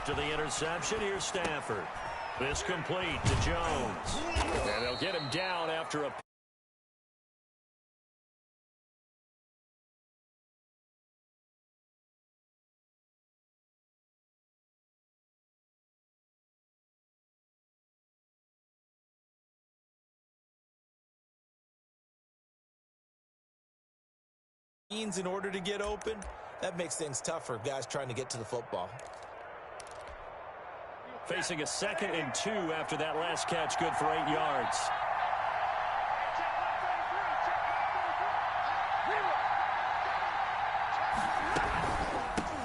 After the interception, here's Stafford. This complete to Jones. And they'll get him down after a... In order to get open, that makes things tough for guys trying to get to the football. Facing a 2nd and 2 after that last catch, good for 8 yards.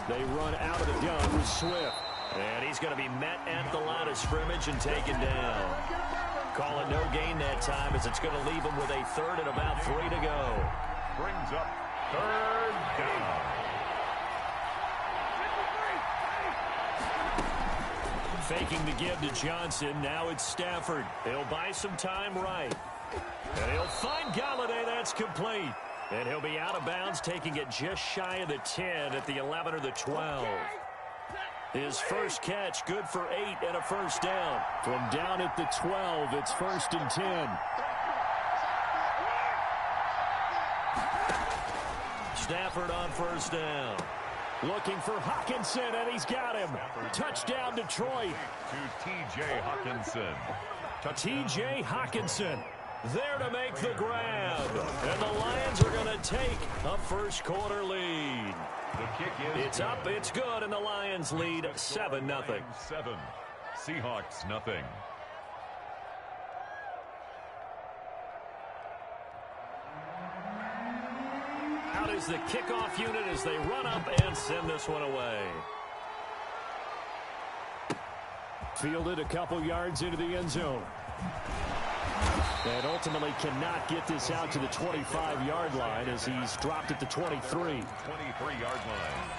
They run out of the gun with Swift. And he's going to be met at the line of scrimmage and taken down. Call it no gain that time as it's going to leave him with a 3rd and about 3 to go. Brings up 3rd down. Faking the give to Johnson. Now it's Stafford. He'll buy some time right. And he'll find Galladay. That's complete. And he'll be out of bounds, taking it just shy of the 10 at the 11 or the 12. His first catch, good for 8 and a 1st down. From down at the 12, it's 1st and 10. Stafford on 1st down. Looking for Hockenson, and he's got him. Touchdown, Detroit. To T.J. Hockenson. T.J. Hockenson there to make the grab. And the Lions are going to take a first-quarter lead. The kick is it's up, it's good, and the Lions lead 7-0. 7. Seahawks, nothing. Out is the kickoff unit as they run up and send this one away. Fielded a couple yards into the end zone. And ultimately cannot get this out to the 25-yard line as he's dropped at the 23. 23-yard line.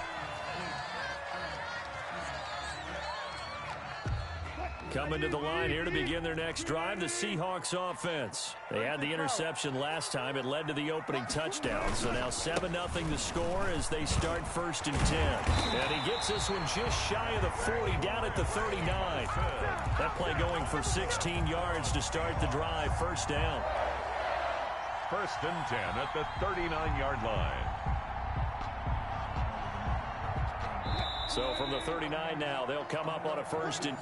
Coming to the line here to begin their next drive, the Seahawks offense. They had the interception last time. It led to the opening touchdown. So now 7-0 the score as they start 1st and 10. And he gets this one just shy of the 40, down at the 39. That play going for 16 yards to start the drive. 1st down. 1st and 10 at the 39-yard line. So from the 39 now, they'll come up on a 1st and...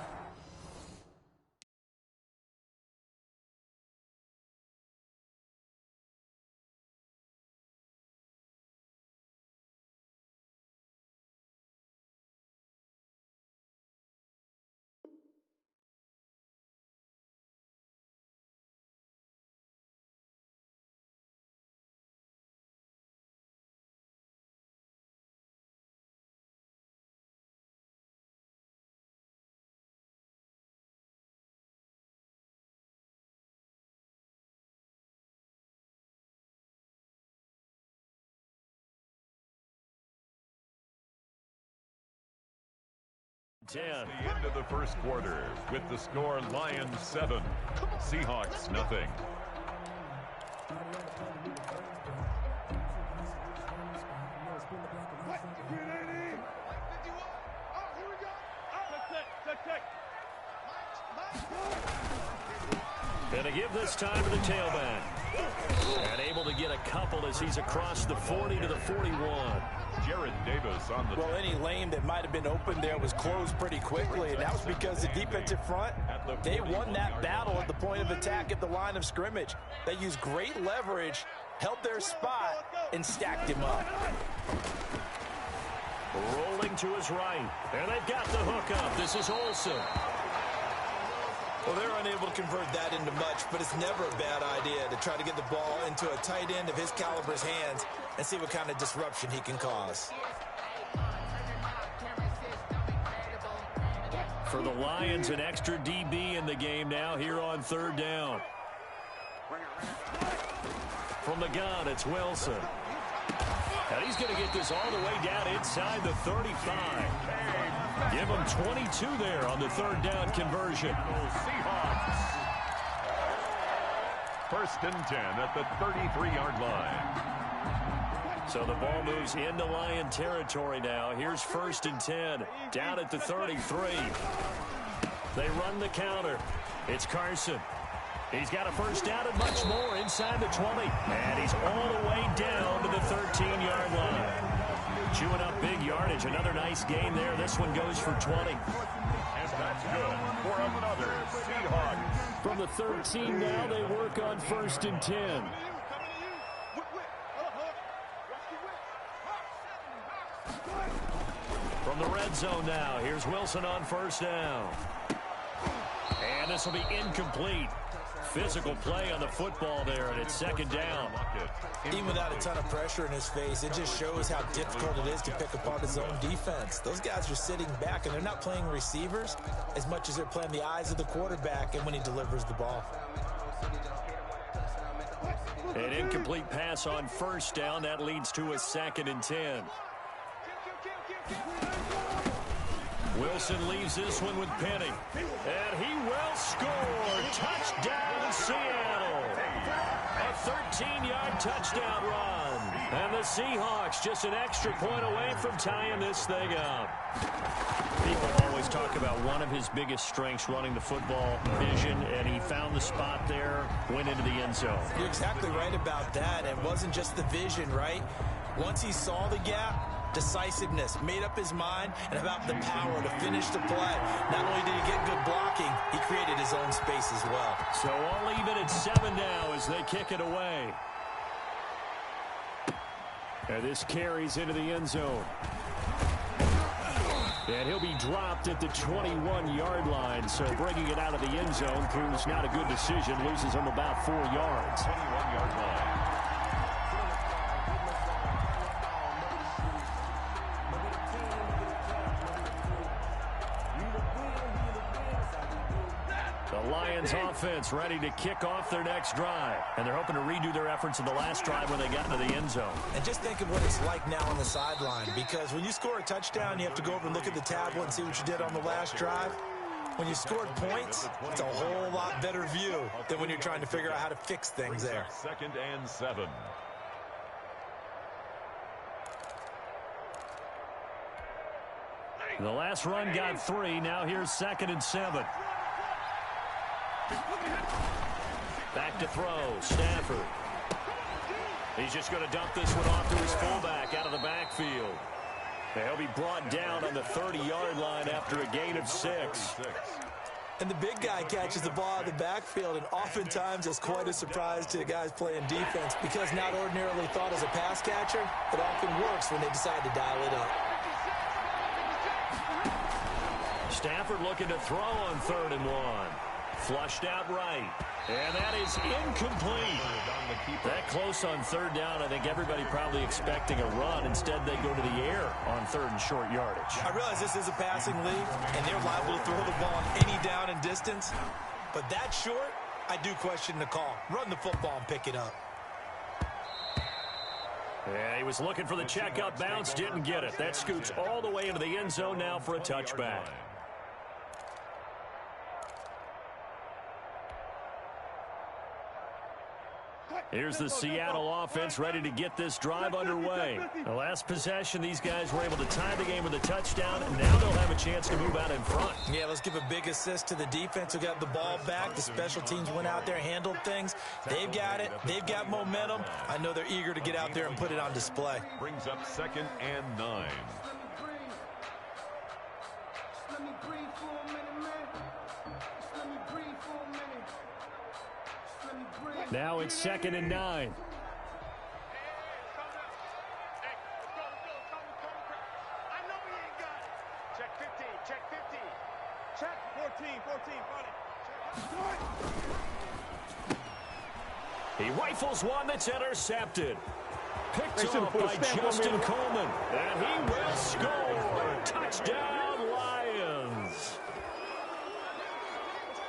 The end of the first quarter with the score Lions 7, Seahawks nothing. Gonna give this time to the tailback. And able to get a couple as he's across the 40 to the 41. Jared Davis on the... Well, any lane that might have been open there was closed pretty quickly, and that was because the defensive front, they won that battle at the point of attack at the line of scrimmage. They used great leverage, held their spot, and stacked him up. Rolling to his right. And they've got the hook up. This is Olsen. Well, they're unable to convert that into much, but it's never a bad idea to try to get the ball into a tight end of his caliber's hands and see what kind of disruption he can cause. For the Lions, an extra DB in the game now here on 3rd down. From the gun, it's Wilson. And he's going to get this all the way down inside the 35. Give him 22 there on the 3rd down conversion. Seahawks. 1st and 10 at the 33-yard line. So the ball moves into Lion territory now. Here's 1st and 10. Down at the 33. They run the counter. It's Carson. He's got a first down and much more inside the 20. And he's all the way down to the 13-yard line. Chewing up big yardage. Another nice gain there. This one goes for 20. And that's good for another Seahawks. From the 13 now, they work on 1st and 10. From the red zone now, here's Wilson on 1st down. And this will be incomplete. Physical play on the football there, and it's 2nd down. Even without a ton of pressure in his face, it just shows how difficult it is to pick apart his own defense. Those guys are sitting back, and they're not playing receivers as much as they're playing the eyes of the quarterback and when he delivers the ball. An incomplete pass on 1st down. That leads to a 2nd and 10. Wilson leaves this one with Penny. And he will score. Touchdown, Seattle. A 13-yard touchdown run. And the Seahawks just an extra point away from tying this thing up. People always talk about one of his biggest strengths, running the football, vision, and he found the spot there, went into the end zone. You're exactly right about that. It wasn't just the vision, right? Once he saw the gap, decisiveness, made up his mind, and about the power to finish the play. Not only did he get good blocking, he created his own space as well. So all even at 7 now as they kick it away. And this carries into the end zone. And he'll be dropped at the 21-yard line. So bringing it out of the end zone proves not a good decision. Loses him about 4 yards. 21-yard line. The Lions offense ready to kick off their next drive. And they're hoping to redo their efforts in the last drive when they got into the end zone. And just think of what it's like now on the sideline, because when you score a touchdown, you have to go over and look at the tablet and see what you did on the last drive. When you scored points, it's a whole lot better view than when you're trying to figure out how to fix things there. 2nd and 7. The last run got 3. Now here's 2nd and 7. Back to throw. Stafford. He's just going to dump this one off to his fullback out of the backfield. He'll be brought down on the 30-yard line after a gain of 6. And the big guy catches the ball out of the backfield, and oftentimes it's quite a surprise to guys playing defense because not ordinarily thought as a pass catcher, it often works when they decide to dial it up. Stafford looking to throw on 3rd and 1. Flushed out right. And that is incomplete. That close on 3rd down. I think everybody probably expecting a run. Instead, they go to the air on 3rd and short yardage. I realize this is a passing league, and they're liable to throw the ball on any down and distance. But that short, I do question the call. Run the football and pick it up. Yeah, he was looking for the check-up bounce, didn't get it. That scoots all the way into the end zone now for a touchback. Here's the Seattle offense ready to get this drive underway. The last possession, these guys were able to tie the game with a touchdown, and now they'll have a chance to move out in front. Yeah, let's give a big assist to the defense who got the ball back. The special teams went out there, handled things. They've got it. They've got momentum. I know they're eager to get out there and put it on display. Brings up 2nd and 9. Now it's 2nd and 9. Check 15, check 15. Check 14, 14, He rifles one that's intercepted. Picked off by Justin Coleman. And he will score. Touchdown, Lions.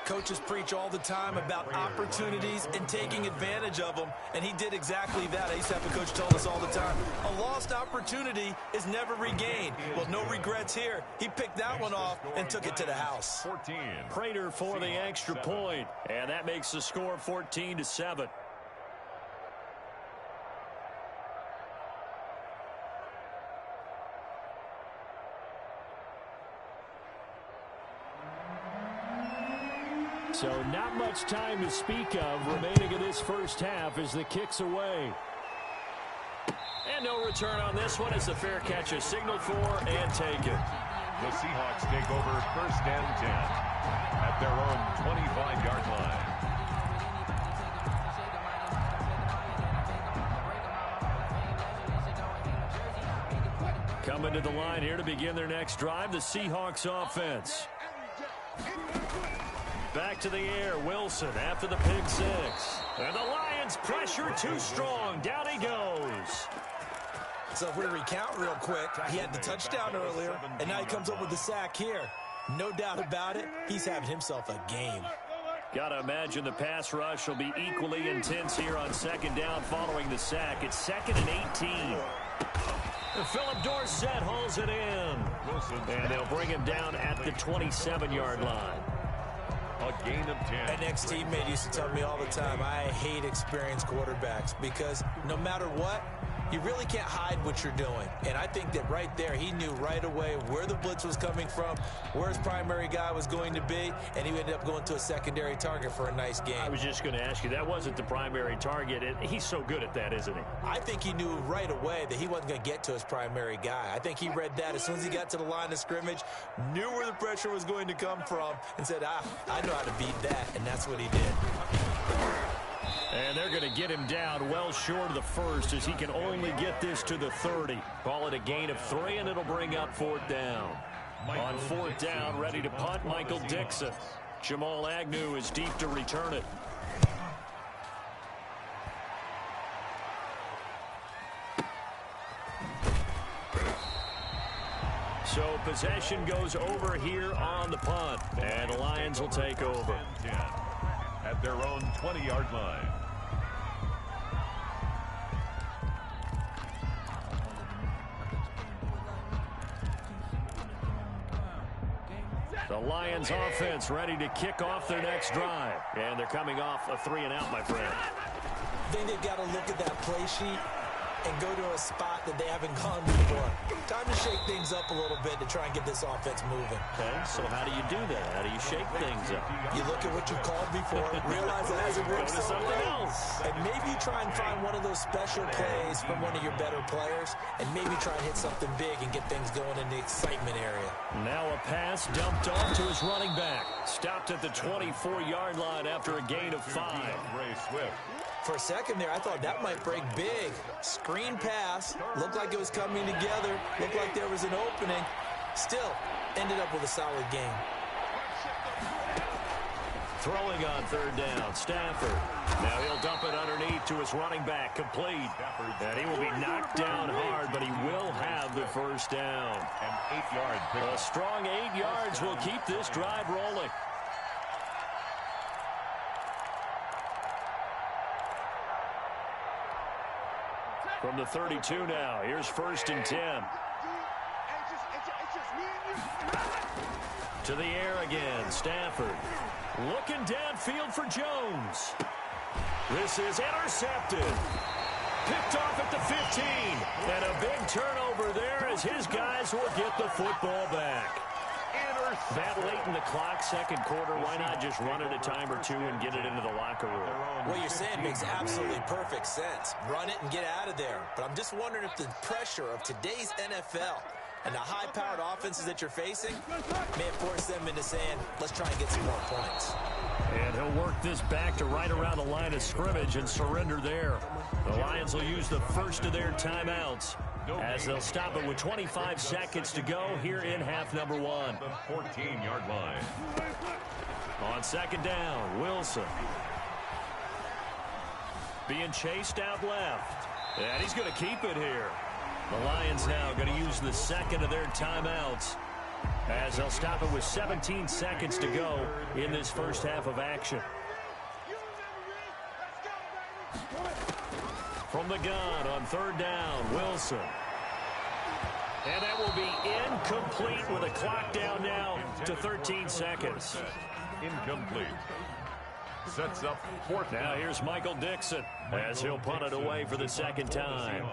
Coaches preach all the time about opportunities and taking advantage of them, and he did exactly that. I used to have a coach tell us all the time, a lost opportunity is never regained. Well, no regrets here. He picked that one off and took it to the house. 14. Prater for the extra point, and that makes the score 14-7. So not much time to speak of remaining in this first half as the kick's away. And no return on this one as the fair catch is signaled for and taken. The Seahawks take over 1st and 10 at their own 25-yard line. Coming to the line here to begin their next drive, the Seahawks offense. Back to the air, Wilson after the pick six. And the Lions pressure too strong. Down he goes. So if we recount real quick, he had the touchdown earlier, and now he comes up with the sack here. No doubt about it, he's having himself a game. Got to imagine the pass rush will be equally intense here on 2nd down following the sack. It's 2nd and 18. And Philip Dorsett hauls it in. And they'll bring him down at the 27-yard line. A gain of 10. An ex-teammate used to tell me all the time, I hate experienced quarterbacks because no matter what, you really can't hide what you're doing. And I think that right there, he knew right away where the blitz was coming from, where his primary guy was going to be, and he ended up going to a secondary target for a nice game. I was just going to ask you, that wasn't the primary target. He's so good at that, isn't he? I think he knew right away that he wasn't going to get to his primary guy. I think he read that as soon as he got to the line of scrimmage, knew where the pressure was going to come from, and said, I know how to beat that, and that's what he did. And they're going to get him down well short of the first as he can only get this to the 30. Call it a gain of 3, and it'll bring up 4th down. On 4th down, ready to punt, Michael Dixon. Jamal Agnew is deep to return it. So possession goes over here on the punt, and the Lions will take over. At their own 20-yard line. The Lions offense ready to kick off their next drive. And they're coming off a 3-and-out, my friend. I think they've got to look at that play sheet and go to a spot that they haven't gone before. Time to shake things up a little bit to try and get this offense moving. Okay, so how do you do that? How do you shake things up? You look at what you've called before, realize it hasn't worked so something well, else. and maybe you try and find one of those special plays from one of your better players, and maybe try and hit something big and get things going in the excitement area. Now a pass dumped off to his running back. Stopped at the 24-yard line after a gain of 5. Ray Swift. For a second there, I thought that might break big. Screen pass, looked like it was coming together, looked like there was an opening. Still, ended up with a solid game. Throwing on 3rd down, Stafford. Now he'll dump it underneath to his running back, complete. And he will be knocked down hard, but he will have the 1st down. An 8-yard pickup. A strong 8 yards will keep this drive rolling. From the 32 now, here's 1st and 10. To the air again, Stafford. Looking downfield for Jones. This is intercepted. Picked off at the 15. And a big turnover there as his guys will get the football back. That late in the clock, 2nd quarter, why not just run it a time or two and get it into the locker room? What you're saying makes absolutely perfect sense. Run it and get out of there. But I'm just wondering if the pressure of today's NFL and the high-powered offenses that you're facing may have forced them into saying, let's try and get some more points. And he'll work this back to right around the line of scrimmage and surrender there. The Lions will use the first of their timeouts as they'll stop it with 25 seconds to go here in half number 1. The 14-yard line. On 2nd down, Wilson. Being chased out left. And he's going to keep it here. The Lions now going to use the 2nd of their timeouts as they'll stop it with 17 seconds to go in this first half of action. From the gun on 3rd down, Wilson. And that will be incomplete with a clock down now to 13 seconds. Incomplete. Sets up 4th. Now here's Michael Dixon as he'll punt it away for the 2nd time.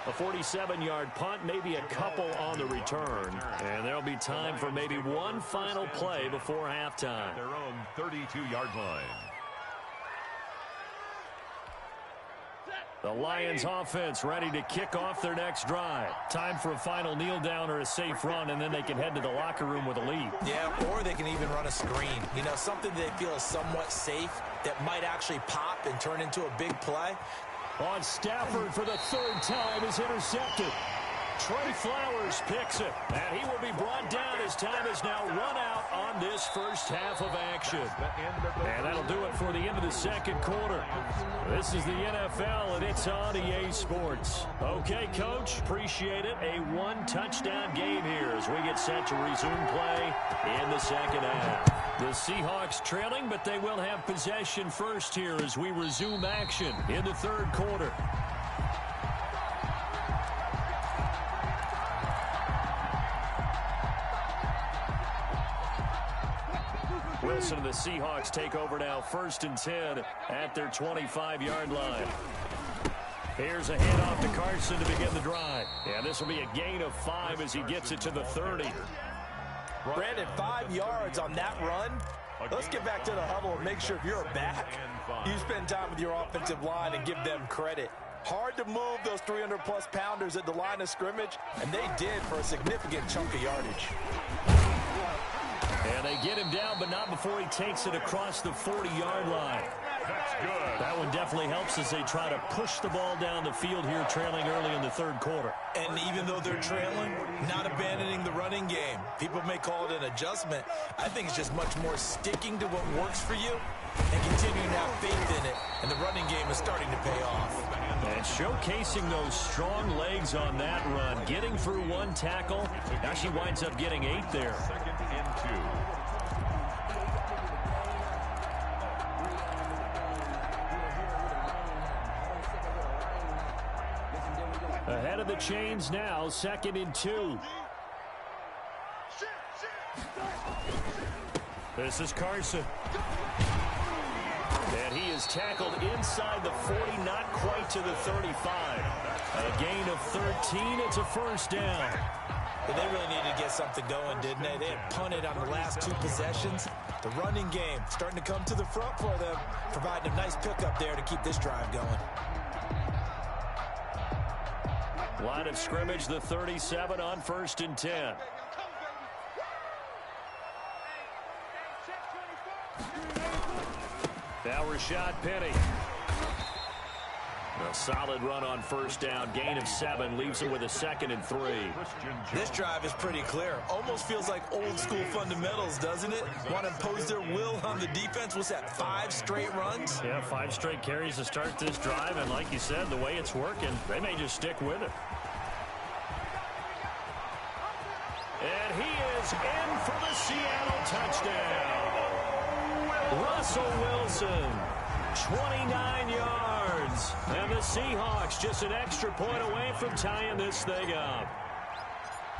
A 47-yard punt, maybe a couple on the return. And there'll be time for maybe one final play before halftime. Their own 32-yard line. The Lions offense ready to kick off their next drive. Time for a final kneel down or a safe run, and then they can head to the locker room with a lead. Yeah, or they can even run a screen. You know, something they feel is somewhat safe that might actually pop and turn into a big play. On Stafford for the third time is intercepted. Trey Flowers picks it, and he will be brought down as time is now run out on this first half of action. And that'll do it for the end of the second quarter. This is the NFL, and it's on EA Sports. Okay, Coach, appreciate it. A one-touchdown game here as we get set to resume play in the second half. The Seahawks trailing, but they will have possession first here as we resume action in the third quarter. Wilson and the Seahawks take over now, 1st and 10 at their 25-yard line. Here's a handoff to Carson to begin the drive. And this will be a gain of 5 as he gets it to the 30. Brandon, 5 yards on that run. Let's get back to the huddle and make sure if you're back, you spend time with your offensive line and give them credit. Hard to move those 300-plus pounders at the line of scrimmage, and they did for a significant chunk of yardage. And they get him down, but not before he takes it across the 40-yard line. That's good. That one definitely helps as they try to push the ball down the field here, trailing early in the third quarter. And even though they're trailing, not abandoning the running game. People may call it an adjustment. I think it's just much more sticking to what works for you and continuing to have faith in it. And the running game is starting to pay off. And showcasing those strong legs on that run. Getting through one tackle. Now she winds up getting 8 there. 2nd and 2. Ahead of the chains now, 2nd and 2. This is Carson. And he is tackled inside the 40, not quite to the 35. A gain of 13, it's a first down. But they really needed to get something going, didn't they? They had punted on the last 2 possessions. The running game starting to come to the front for them, providing a nice pickup there to keep this drive going. Line of scrimmage, the 37 on 1st and 10. Now Rashad Penny. A solid run on 1st down. Gain of 7 leaves him with a 2nd and 3. This drive is pretty clear. Almost feels like old school fundamentals, doesn't it? Want to impose their will on the defense. What's that, 5 straight runs? Yeah, 5 straight carries to start this drive. And like you said, the way it's working, they may just stick with it. And he is in for the Seattle touchdown. Russell Wilson, 29 yards. And the Seahawks just an extra point away from tying this thing up.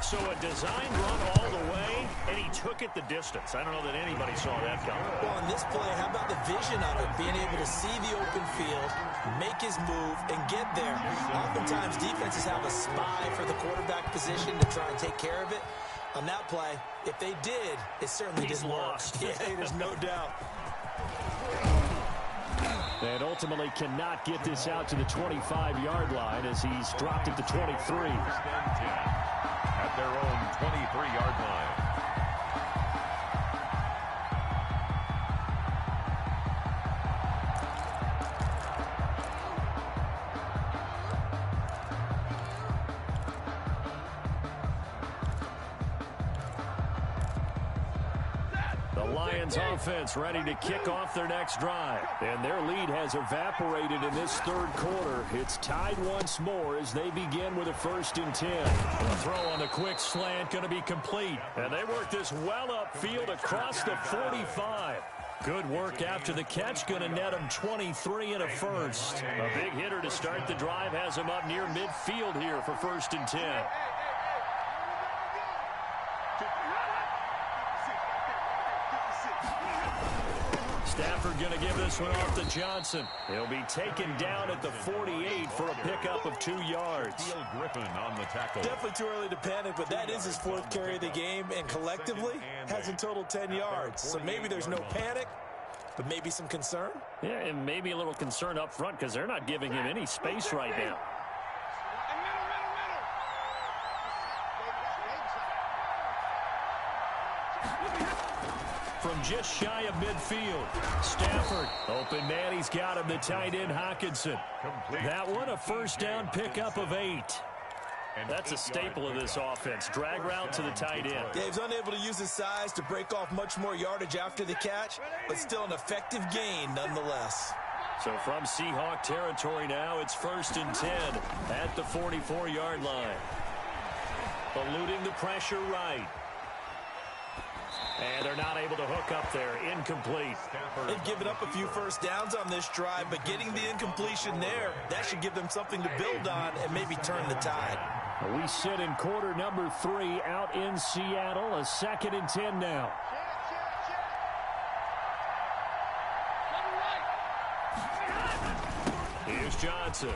So a designed run all the way, and he took it the distance. I don't know that anybody saw that coming. Well, on this play, how about the vision of it? Being able to see the open field, make his move, and get there. Oftentimes, defenses have a spy for the quarterback position to try and take care of it. On that play, if they did, it certainly didn't work. Yeah, there's no doubt. And ultimately cannot get this out to the 25-yard line as he's dropped it to 23. At their own 23-yard line. Lions offense ready to kick off their next drive. And their lead has evaporated in this third quarter. It's tied once more as they begin with a 1st and 10. The throw on the quick slant going to be complete. And they work this well upfield across the 45. Good work after the catch. Going to net him 23 and a first. A big hitter to start the drive has him up near midfield here for 1st and 10. Stafford going to give this one off to Johnson. He'll be taken down at the 48 for a pickup of 2 yards. Griffin on the tackle. Definitely too early to panic, but that is his 4th carry of the game, and collectively has in total 10 yards. So maybe there's no panic, but maybe some concern. Yeah, and maybe a little concern up front because they're not giving him any space right now. From just shy of midfield, Stafford, open man, he's got him, the tight end Hockenson. That one, a first down pickup of 8. That's a staple of this offense, drag route to the tight end. Yeah, he's unable to use his size to break off much more yardage after the catch, but still an effective gain nonetheless. So from Seahawk territory now, it's 1st and 10 at the 44-yard line. Eluding the pressure right. And they're not able to hook up there. Incomplete. They've given up a few first downs on this drive, but getting the incompletion there, that should give them something to build on and maybe turn the tide. We sit in quarter number 3 out in Seattle. A 2nd and 10 now. Here's Johnson.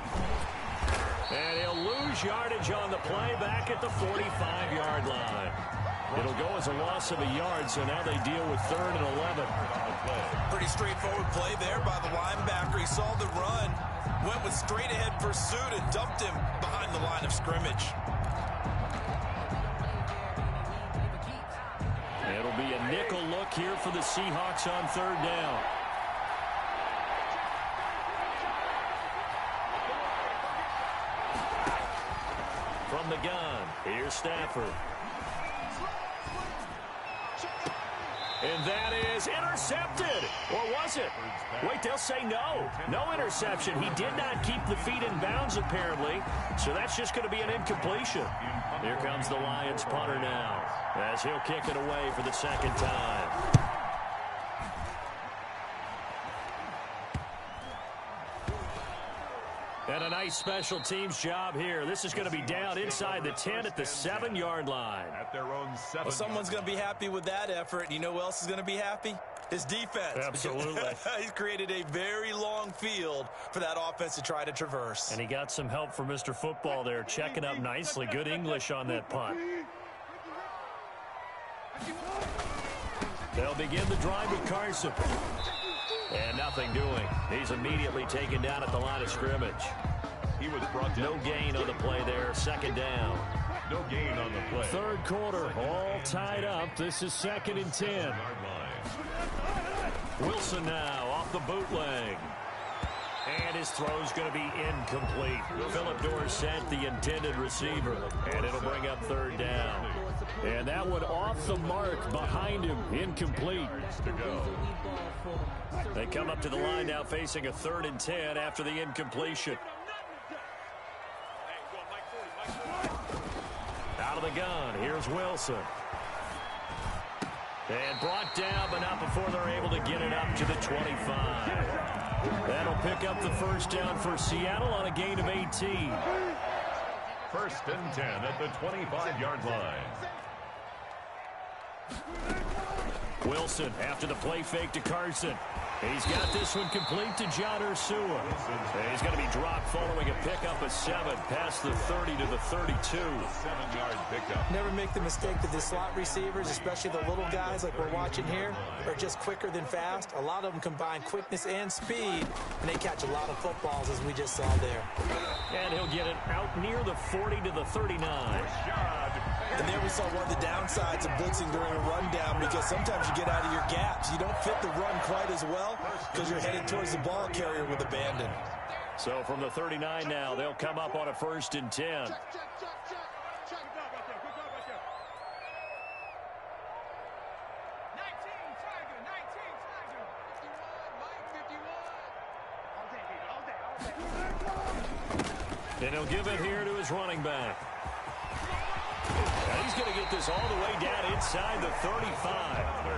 And he'll lose yardage on the play back at the 45-yard line. It'll go as a loss of a yard, so now they deal with 3rd and 11. Pretty straightforward play there by the linebacker. He saw the run, went with straight-ahead pursuit, and dumped him behind the line of scrimmage. It'll be a nickel look here for the Seahawks on 3rd down. From the gun, here's Stafford. And that is intercepted. Or was it? Wait, they'll say no. No interception. He did not keep the feet in bounds, apparently. So that's just going to be an incompletion. Here comes the Lions punter now, as he'll kick it away for the 2nd time. And a nice special teams job here. This is going to be down inside the 10 at the 7-yard line. At their own 7. Well, someone's going to be happy with that effort. And you know who else is going to be happy? His defense. Absolutely. He's created a very long field for that offense to try to traverse. And he got some help from Mr. Football there, checking up nicely. Good English on that punt. They'll begin the drive with Carson. And nothing doing. He's immediately taken down at the line of scrimmage. He was brought down. No gain on the play there. 2nd down. No gain on the play. 3rd quarter, all tied up. This is 2nd and 10. Wilson now off the bootleg. And his throw's going to be incomplete. Philip Dorsett, the intended receiver. And it'll bring up 3rd down. And that one off the mark behind him. Incomplete. To go. They come up to the line now facing a 3rd and 10 after the incompletion. Out of the gun, here's Wilson. And brought down, but not before they're able to get it up to the 25. That'll pick up the 1st down for Seattle on a gain of 18. 1st and 10 at the 25-yard line. Wilson after the play fake to Carson. He's got this one complete to John Ursua. He's going to be dropped following a pickup of 7 past the 30 to the 32. 7-yard pickup. Never make the mistake that the slot receivers, especially the little guys like we're watching here, are just quicker than fast. A lot of them combine quickness and speed, and they catch a lot of footballs, as we just saw there. And he'll get it out near the 40 to the 39. And there we saw one of the downsides of blitzing during a rundown, because sometimes you get out of your gaps. You don't fit the run quite as well because you're headed towards the ball carrier with abandon. So from the 39 now, they'll come up on a 1st and 10. And he'll give it here to his running back. And he's going to get this all the way down inside the 35.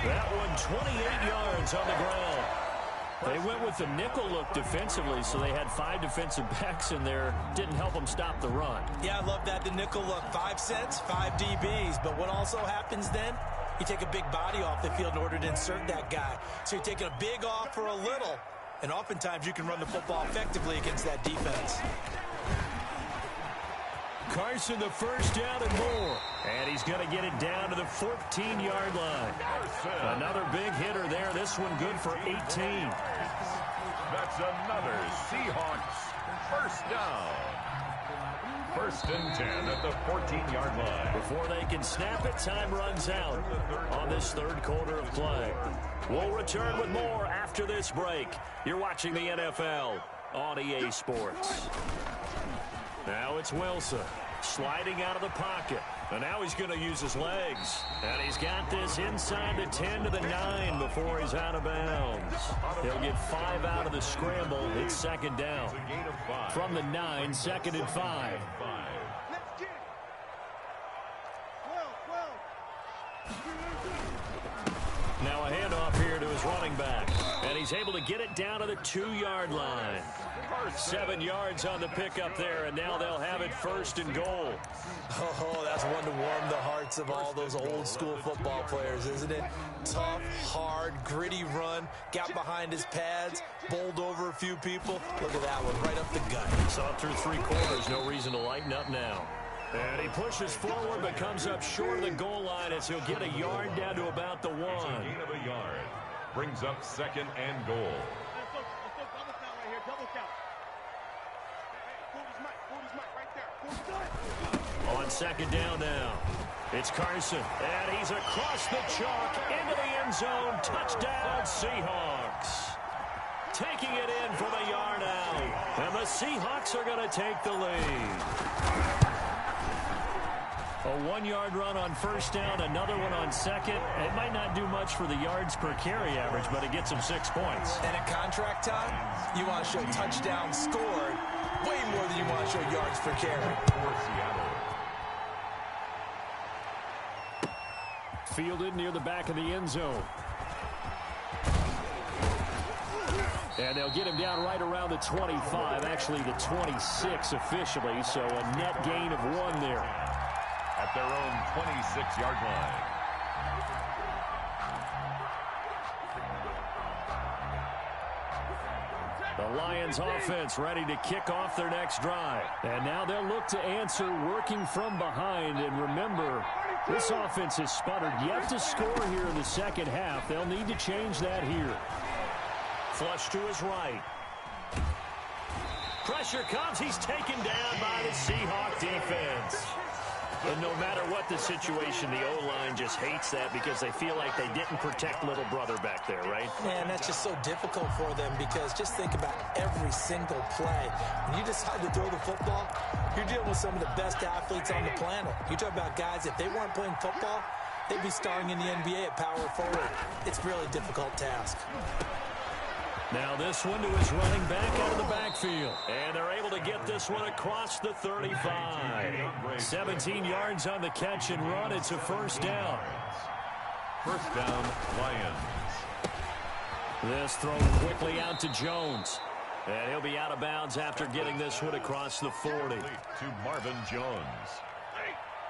That one 28 yards on the ground. They went with the nickel look defensively, so they had 5 defensive backs in there. Didn't help them stop the run. Yeah, I love that, the nickel look. 5 cents, 5 DBs. But what also happens then? You take a big body off the field in order to insert that guy. So you're taking a big off for a little. And oftentimes you can run the football effectively against that defense. Carson, the first down and more. And he's going to get it down to the 14-yard line. Another big hitter there. This one good for 18. That's another Seahawks first down. First and 10 at the 14-yard line. Before they can snap it, time runs out on this third quarter of play. We'll return with more after this break. You're watching the NFL on EA Sports. Now it's Wilson sliding out of the pocket. And now he's going to use his legs. And he's got this inside the 10 to the 9 before he's out of bounds. He'll get 5 out of the scramble. It's second down. From the 9, second and 5. Let's get it. Now a handoff here to his running back. And he's able to get it down to the 2-yard line. 7 yards on the pickup there, and now they'll have it first and goal. Oh, that's one to warm the hearts of all those old-school football players, isn't it? Tough, hard, gritty run, got behind his pads, bowled over a few people. Look at that one, right up the gut. Saw through 3 quarters, no reason to lighten up now. And he pushes forward, but comes up short of the goal line as he'll get a yard down to about the 1. It's a gain of a yard. Brings up second and goal. Let's go double count right here, double count. Cody's mic right there. On second down now, it's Carson, and he's across the chalk into the end zone. Touchdown, Seahawks. Taking it in from a yard out, and the Seahawks are going to take the lead. A 1-yard run on first down, another one on second. It might not do much for the yards per carry average, but it gets them 6 points. And at contract time, you want to show touchdowns scored way more than you want to show yards per carry. For Seattle. Fielded near the back of the end zone. And they'll get him down right around the 25, actually the 26 officially, so a net gain of 1 there. At their own 26-yard line. The Lions offense ready to kick off their next drive. And now they'll look to answer working from behind. And remember, this offense has sputtered yet to score here in the second half. They'll need to change that here. Flush to his right. Pressure comes. He's taken down by the Seahawk defense. And no matter what the situation, the O-line just hates that because they feel like they didn't protect little brother back there, right? Man, that's just so difficult for them because just think about every single play. When you decide to throw the football, you're dealing with some of the best athletes on the planet. You talk about guys, if they weren't playing football, they'd be starring in the NBA at power forward. It's a really difficult task. Now this one to his running back out of the backfield. And they're able to get this one across the 35. 17 yards on the catch and run. It's a first down. First down, Lions. This thrown quickly out to Jones. And he'll be out of bounds after getting this one across the 40. To Marvin Jones.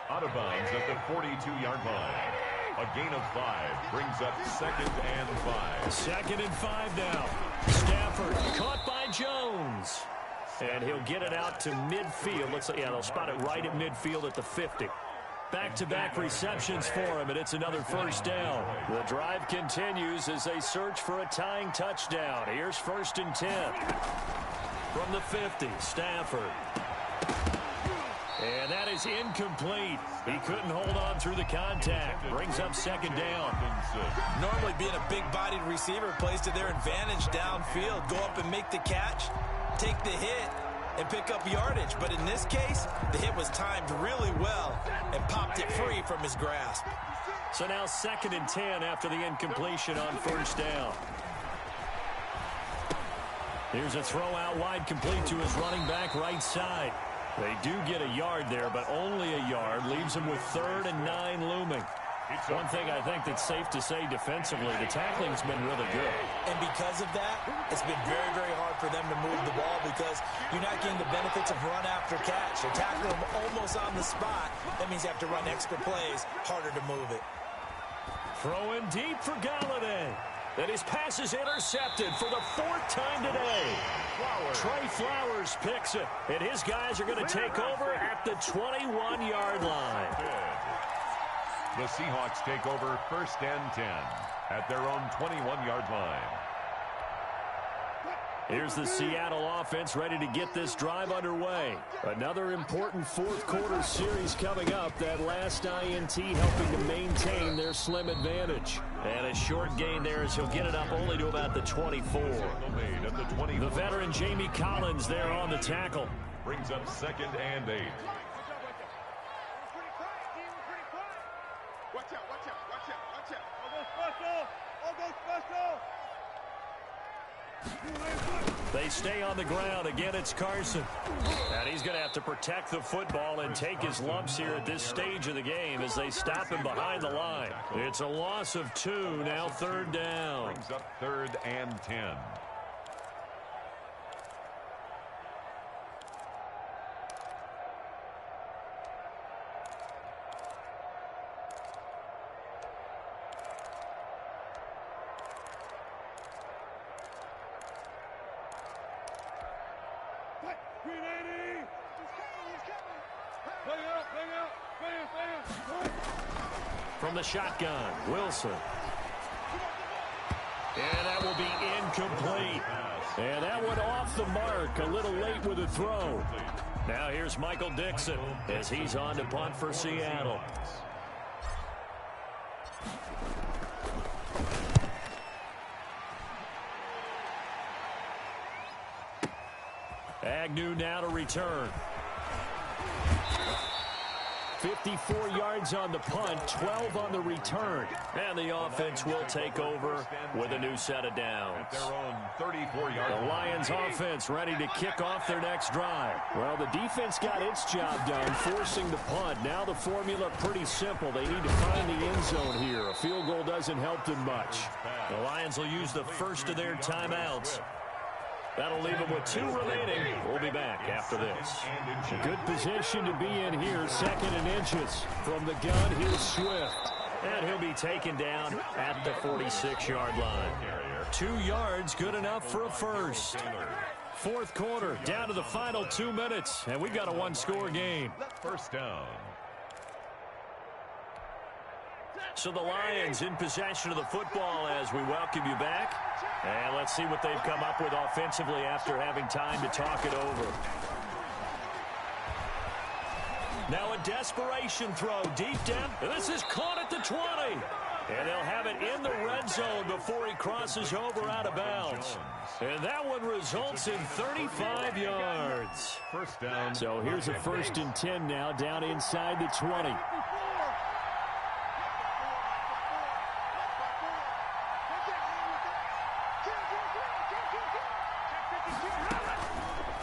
Out of bounds at the 42-yard line. A gain of 5 brings up second and 5. Second and 5 now. Stafford caught by Jones. And he'll get it out to midfield. Looks like, yeah, they'll spot it right at midfield at the 50. Back-to-back receptions for him, and it's another first down. The drive continues as they search for a tying touchdown. Here's first and 10. From the 50, Stafford. And that is incomplete. He couldn't hold on through the contact. Brings up second down. Normally being a big-bodied receiver plays to their advantage downfield. Go up and make the catch, take the hit, and pick up yardage. But in this case, the hit was timed really well and popped it free from his grasp. So now second and 10 after the incompletion on first down. Here's a throw out wide complete to his running back right side. They do get a yard there, but only a yard. Leaves them with 3rd and 9 looming. One thing I think that's safe to say defensively, the tackling's been really good. And because of that, it's been very, very hard for them to move the ball because you're not getting the benefits of run after catch. They're tackling them almost on the spot. That means you have to run extra plays, harder to move it. Throwing deep for Galladay. And his pass is intercepted for the 4th time today. Trey Flowers picks it. And his guys are going to take over at the 21-yard line. The Seahawks take over 1st and 10 at their own 21-yard line. Here's the Seattle offense ready to get this drive underway. Another important 4th quarter series coming up. That last INT helping to maintain their slim advantage. And a short gain there as he'll get it up only to about the 24. The veteran Jamie Collins there on the tackle. Brings up 2nd and 8. Watch out, watch out, watch out, watch out. All go special! All go special! They stay on the ground. Again, it's Carson. And he's going to have to protect the football and take his lumps here at this stage of the game as they stop him behind the line. It's a loss of 2, now 3rd down. Brings up 3rd and 10. From the shotgun, Wilson. And that will be incomplete. And that went off the mark, a little late with the throw. Now here's Michael Dixon as he's on to punt for Seattle. Agnew now to return. 54 yards on the punt, 12 on the return. And the offense will take over with a new set of downs. At their own 34-yard line. The Lions offense ready to kick off their next drive. Well, the defense got its job done, forcing the punt. Now the formula pretty simple. They need to find the end zone here. A field goal doesn't help them much. The Lions will use the first of their timeouts. That'll leave them with 2 remaining. We'll be back after this. A good position to be in here. 2nd and inches. From the gun, here's Swift. And he'll be taken down at the 46-yard line. 2 yards, good enough for a first. 4th quarter, down to the final 2 minutes. And we've got a 1-score game. 1st down. So the Lions in possession of the football as we welcome you back. And let's see what they've come up with offensively after having time to talk it over. Now a desperation throw deep down. This is caught at the 20. And they'll have it in the red zone before he crosses over out of bounds. And that one results in 35 yards. 1st down. So here's a 1st and 10 now down inside the 20.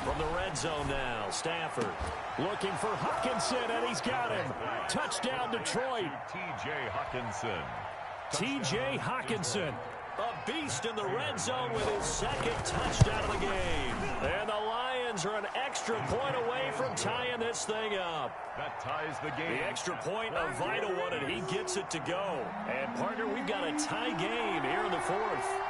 From the red zone now, Stafford looking for Hockenson, and he's got him. Touchdown, Detroit. T.J. Hockenson. T.J. Hockenson, a beast in the red zone with his 2nd touchdown of the game. And the Lions are an extra point away from tying this thing up. That ties the game. The extra point, a vital one, and he gets it to go. And, partner, we've got a tie game here in the 4th.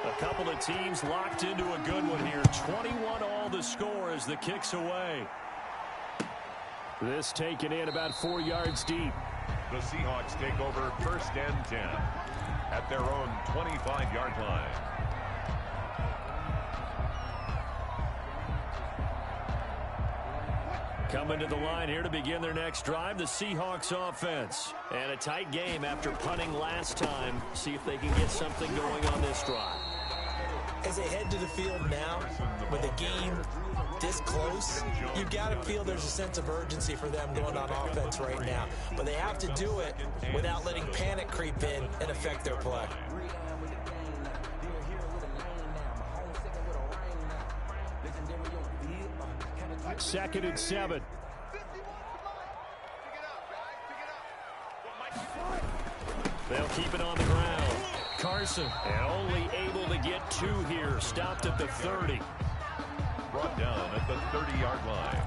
A couple of teams locked into a good one here. 21 all the score as the kick's away. This taken in about 4 yards deep. The Seahawks take over 1st and 10 at their own 25-yard line. Coming to the line here to begin their next drive, the Seahawks offense. And a tight game after punting last time. See if they can get something going on this drive. As they head to the field now, with the game this close, you've got to feel there's a sense of urgency for them going on offense right now. But they have to do it without letting panic creep in and affect their play. Second and 7. They'll keep it on the ground. Carson, and only able to get 2 here. Stopped at the 30. brought down at the 30-yard line.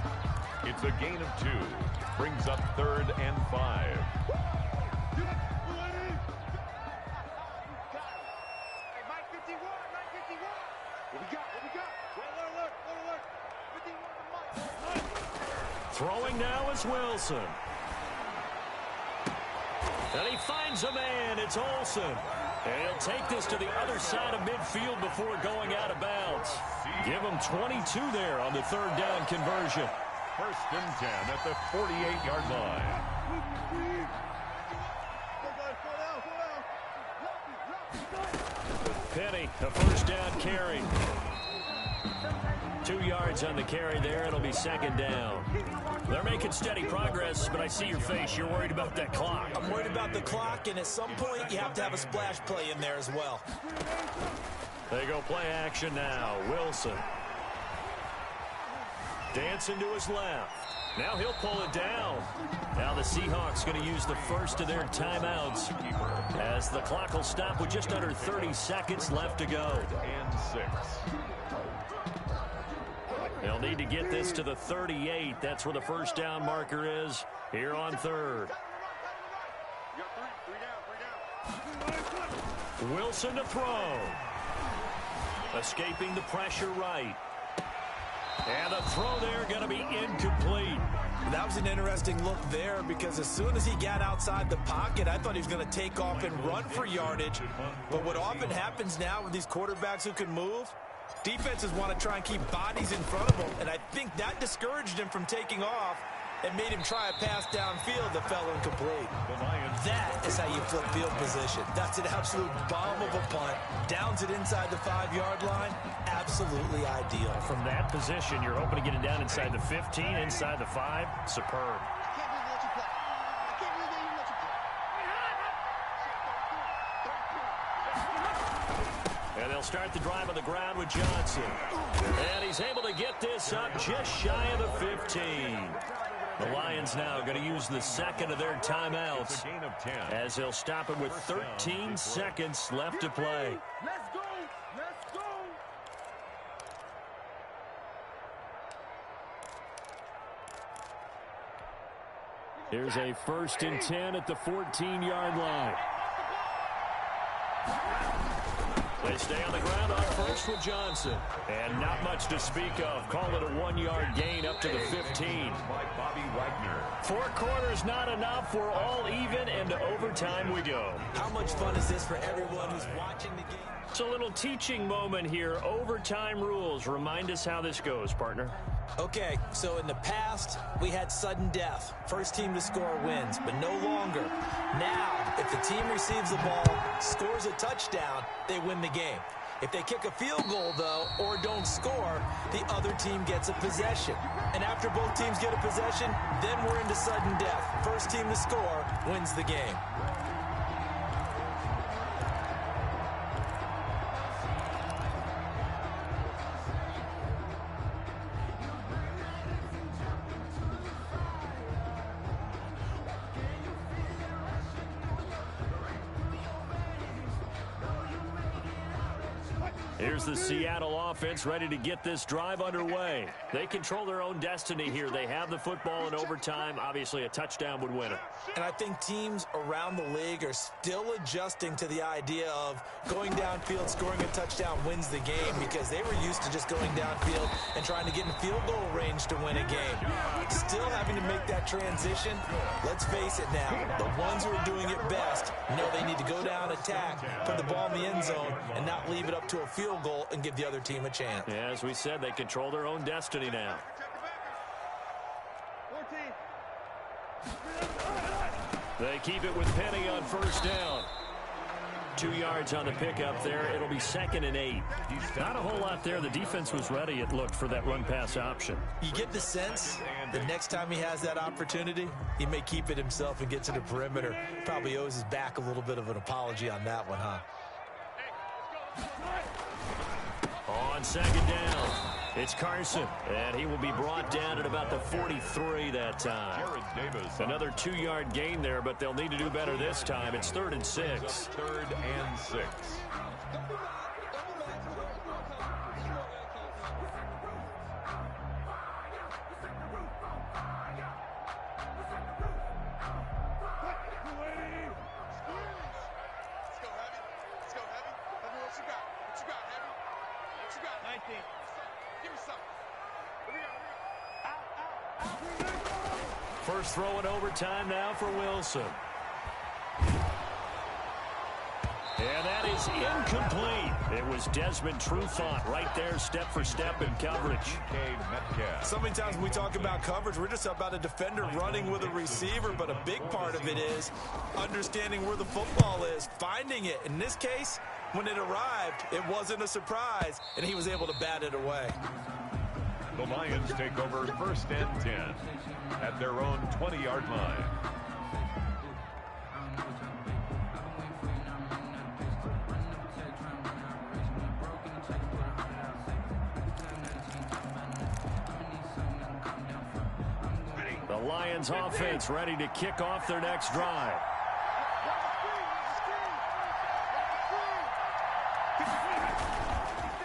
It's a gain of 2. Brings up 3rd and 5. Throwing now is Wilson. And he finds a man. It's Olsen. And he'll take this to the other side of midfield before going out of bounds. Give him 22 there on the 3rd down conversion. 1st and 10 at the 48-yard line. Penny, a 1st down carry. 2 yards on the carry there. It'll be 2nd down. They're making steady progress, but I see your face. You're worried about that clock. I'm worried about the clock, and at some point, you have to have a splash play in there as well. They go play action now. Wilson. Dancing to his left. Now he'll pull it down. Now the Seahawks going to use the first of their timeouts as the clock will stop with just under 30 seconds left to go. And 6. They'll need to get this to the 38. That's where the 1st down marker is here on 3rd. Wilson to throw. Escaping the pressure right. And the throw there going to be incomplete. That was an interesting look there because as soon as he got outside the pocket, I thought he was going to take off and run for yardage. But what often happens now with these quarterbacks who can move, defenses want to try and keep bodies in front of them, and I think that discouraged him from taking off and made him try a pass downfield that fell incomplete. That is how you flip field position. That's an absolute bomb of a punt. Downs it inside the 5-yard line. Absolutely ideal. From that position, you're hoping to get it down inside the 15, inside the 5. Superb. And they'll start the drive on the ground with Johnson. And he's able to get this up just shy of the 15. The Lions now going to use the 2nd of their timeouts as they'll stop it with 13 seconds left to play. Let's go! Let's go! Here's a 1st and 10 at the 14-yard line. They stay on the ground on first with Johnson. And not much to speak of. Call it a 1-yard gain up to the 15. By Bobby Wagner. 4 quarters not enough. We're all even, and to overtime we go. How much fun is this for everyone who's watching the game? It's a little teaching moment here. Overtime rules. Remind us how this goes, partner. Okay, so in the past, we had sudden death. First team to score wins, but no longer. Now, if the team receives the ball, scores a touchdown, they win the game. If they kick a field goal, though, or don't score, the other team gets a possession. And after both teams get a possession, then we're into sudden death. First team to score wins the game. Here's the Seattle offense ready to get this drive underway. They control their own destiny here. They have the football in overtime. Obviously, a touchdown would win it. And I think teams around the league are still adjusting to the idea of going downfield, scoring a touchdown wins the game because they were used to just going downfield and trying to get in field goal range to win a game. Still having to make that transition. Let's face it now, the ones who are doing it best know they need to go down, attack, put the ball in the end zone, and not leave it up to a field goal and give the other team a chance. Yeah, as we said, they control their own destiny now. 14. They keep it with Penny on first down. 2 yards on the pickup there. It'll be 2nd and 8. Not a whole lot there. The defense was ready, it looked, for that run-pass option. You get the sense the next time he has that opportunity, he may keep it himself and get to the perimeter. Probably owes his back a little bit of an apology on that one, huh? On 2nd down, it's Carson, and he will be brought down at about the 43 that time. Another 2-yard gain there, but they'll need to do better this time. It's 3rd and 6. 3rd and 6. First throw in overtime now for Wilson. And that is incomplete. It was Desmond Trufant right there, step for step in coverage. So many times when we talk about coverage, we're just about a defender running with a receiver, but a big part of it is understanding where the football is, finding it. In this case, when it arrived, it wasn't a surprise, and he was able to bat it away. The Lions take over 1st and 10 at their own 20-yard line. The Lions offense ready to kick off their next drive.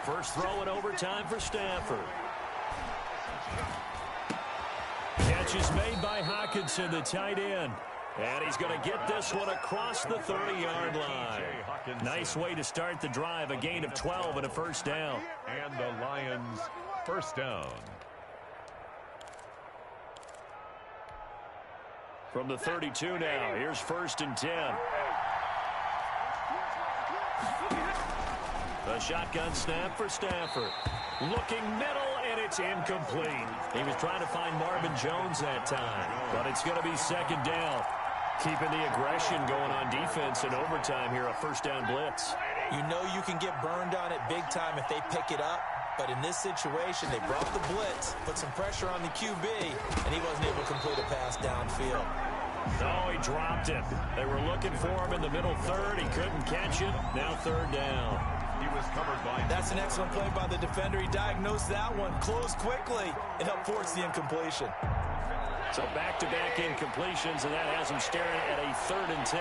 First throw in overtime for Stanford. Catch is made by Hawkinson, the tight end. And he's going to get this one across the 30-yard line. Nice way to start the drive, a gain of 12 and a first down. And the Lions first down. From the 32 now, here's 1st and 10. A shotgun snap for Stafford. Looking middle, and it's incomplete. He was trying to find Marvin Jones that time, but it's going to be 2nd down. Keeping the aggression going on defense in overtime here, a first down blitz. You know you can get burned on it big time if they pick it up, but in this situation, they brought the blitz, put some pressure on the QB, and he wasn't able to complete a pass downfield. Oh, he dropped it. They were looking for him in the middle third. He couldn't catch it. Now 3rd down. He was covered by... That's an excellent play by the defender. He diagnosed that one, closed quickly, and helped force the incompletion. So back-to-back incompletions, and that has him staring at a 3rd and 10.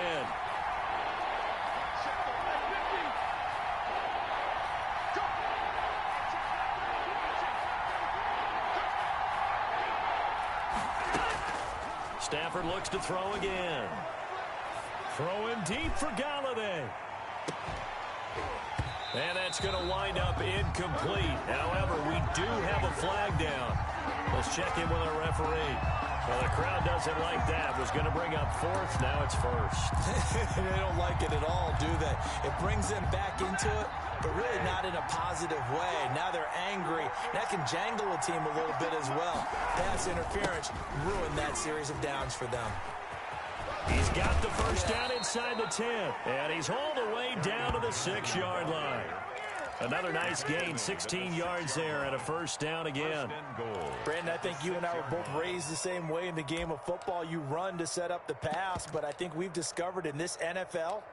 Stafford looks to throw again. Throwing deep for Galladay. And that's going to wind up incomplete. However, we do have a flag down. Let's check in with our referee. Well, the crowd doesn't like that. Was going to bring up 4th. Now it's 1st. They don't like it at all, do they? It brings them back into it, but really not in a positive way. Now they're angry. That can jangle a team a little bit as well. Pass interference ruined that series of downs for them. He's got the first down inside the 10, and he's hauled away down to the 6-yard line. Another nice gain, 16 yards there, and a first down again. Brandon, I think you and I were both raised the same way in the game of football. You run to set up the pass, but I think we've discovered in this NFL,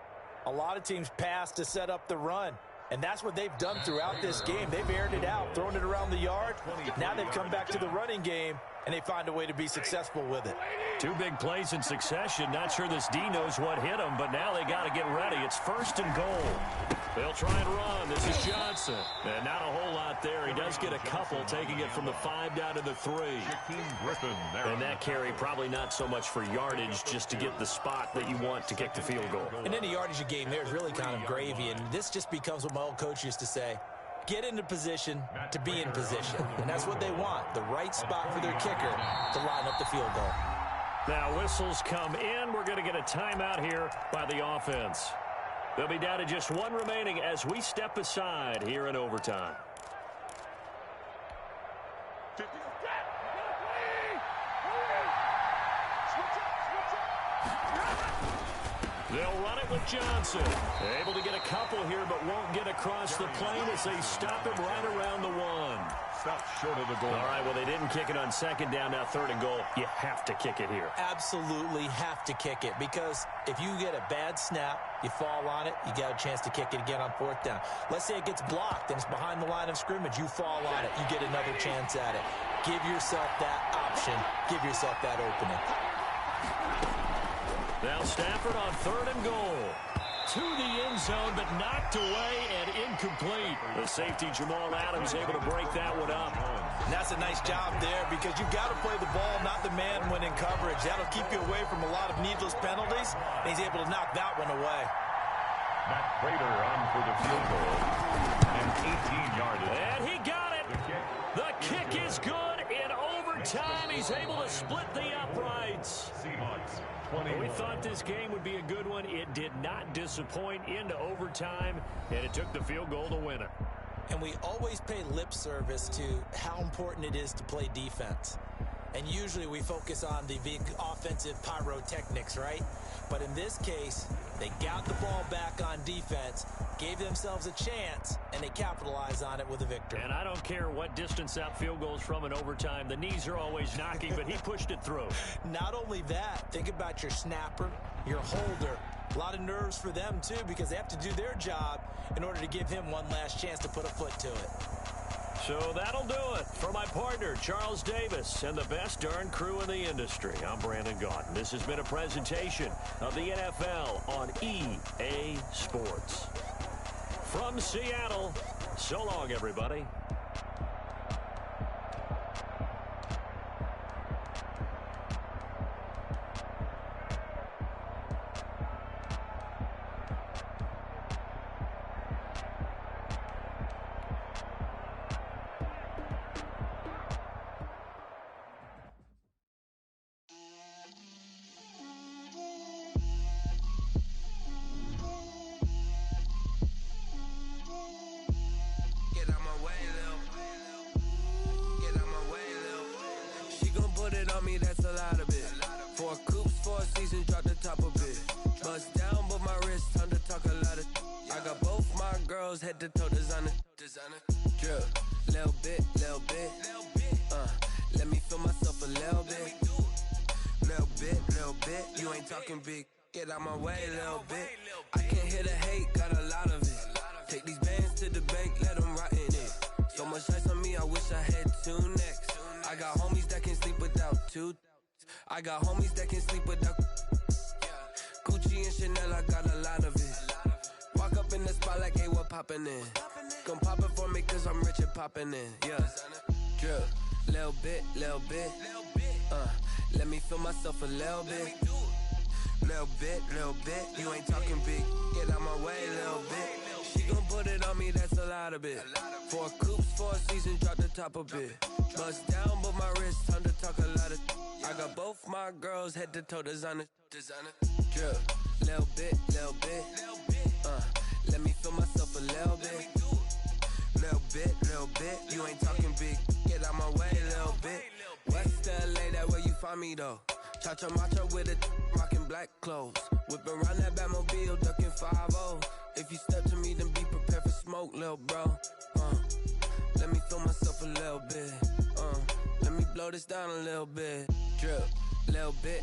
a lot of teams pass to set up the run. And that's what they've done throughout this game. They've aired it out, thrown it around the yard. Now they've come back to the running game, and they find a way to be successful with it. 2 big plays in succession. Not sure this D knows what hit him, but now they got to get ready. It's 1st and goal. They'll try and run. This is Johnson. And not a whole lot there. He does get a couple, taking it from the 5 down to the 3. And that carry probably not so much for yardage, just to get the spot that you want to kick the field goal. And any yardage game there is really kind of gravy, and this just becomes what my old coach used to say. Get into position to be in position. And that's what they want, the right spot for their kicker to line up the field goal. Now whistles come in. We're going to get a timeout here by the offense. They'll be down to just 1 remaining as we step aside here in overtime. They'll run it with Johnson. They're able to get a couple here, but won't get across the plane as they stop him right around the 1. Stop short of the goal. All right, well, they didn't kick it on 2nd down, now 3rd and goal. You have to kick it here. Absolutely have to kick it, because if you get a bad snap, you fall on it, you got a chance to kick it again on 4th down. Let's say it gets blocked and it's behind the line of scrimmage. You fall on it, you get another chance at it. Give yourself that option. Give yourself that opening. Now Stafford on 3rd and goal. To the end zone, but knocked away and incomplete. The safety, Jamal Adams, able to break that one up. And that's a nice job there, because you've got to play the ball, not the man when in coverage. That'll keep you away from a lot of needless penalties, and he's able to knock that one away. Matt Prater on for the field goal. And 18-yard. And he got it. The kick is good. In overtime, he's able to split the uprights. Seahawks 21. We thought this game would be a good one. It did not disappoint into overtime, and it took the field goal to win it. And we always pay lip service to how important it is to play defense. And usually we focus on the big offensive pyrotechnics, right? But in this case, they got the ball back on defense, gave themselves a chance, and they capitalized on it with a victory. And I don't care what distance that field goes from in overtime. The knees are always knocking, but he pushed it through. Not only that, think about your snapper, your holder. A lot of nerves for them, too, because they have to do their job in order to give him one last chance to put a foot to it. So that'll do it. For my partner, Charles Davis, and the best darn crew in the industry, I'm Brandon Gaudin. This has been a presentation of the NFL on EA Sports. From Seattle, so long, everybody. That's a lot of it. 4 coops, 4 seasons, drop the top of it. Bust down, but my wrist, time to talk a lot of. I got both my girls head to toe designer. Drip, little bit. Let me feel myself a little bit. Little bit. You ain't talking big. Get out my way, little bit. I can't hear the hate, got a lot of it. Take these bands to the bank, let them rot in it. So much ice on me, I wish I had 2 necks. I got homies that can sleep without 2. I got homies that can sleep without Gucci and Chanel, I got a lot of it. Walk up in the spot like, hey, what poppin' in? Come pop it for me cause I'm rich and poppin' in, yeah. Drip, little bit. Let me feel myself a little bit. Little bit. You ain't talking big. Get out my way, little bit. She gon' put it on me, that's a lot of it. 4 coops, 4 seasons, drop the top a bit. Bust down, but my wrist, time to talk a lot of. I got both my girls head to toe designer. Drip, little bit. Let me feel myself a little bit. Little bit. You ain't talking big. Get out my way, little bit. West LA, that where you find me though. Cha-cha macho with a rockin' black clothes. Whip around that Batmobile, ducking 5-0. If you step to me, then be prepared for smoke, lil' bro. Let me feel myself a little bit. Let me blow this down a little bit. Drip, little bit.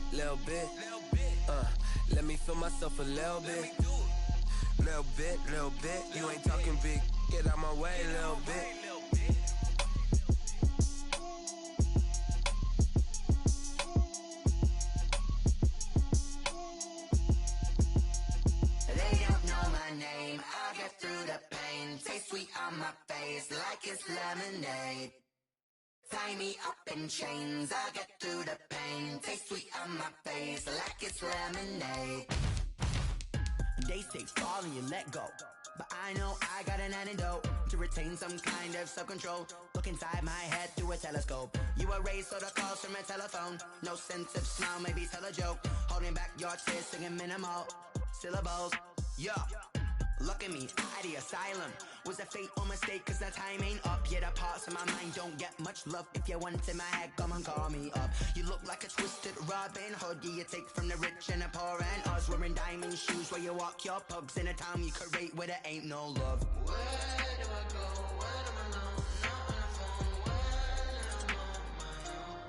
Let me feel myself a little bit. Little bit. You ain't talking big. Get out my way, little bit. Taste sweet on my face like it's lemonade. Tie me up in chains, I'll get through the pain. Taste sweet on my face like it's lemonade. They say fall and you let go, but I know I got an antidote to retain some kind of self-control. Look inside my head through a telescope. You erase all the calls from a telephone. No sense of smile, maybe tell a joke. Holding back your tears, singing minimal syllables. Yeah. Look at me, at the asylum. Was a fate or mistake, cause the time ain't up. Yet the parts of my mind don't get much love. If you want in my head, come and call me up. You look like a twisted Robin Hood. You take from the rich and the poor and us. Wearing diamond shoes where you walk your pugs in a town you create where there ain't no love. Where do I go? When I'm alone? Not on the phone. When I'm on my own.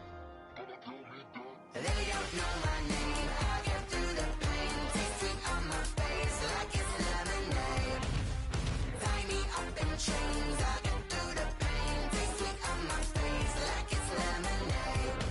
They don't know my name. I get through the pain. Taste sweet on my face like it's lemonade. Tie me up in chains. I get through the pain. Taste sweet on my face like it's lemonade.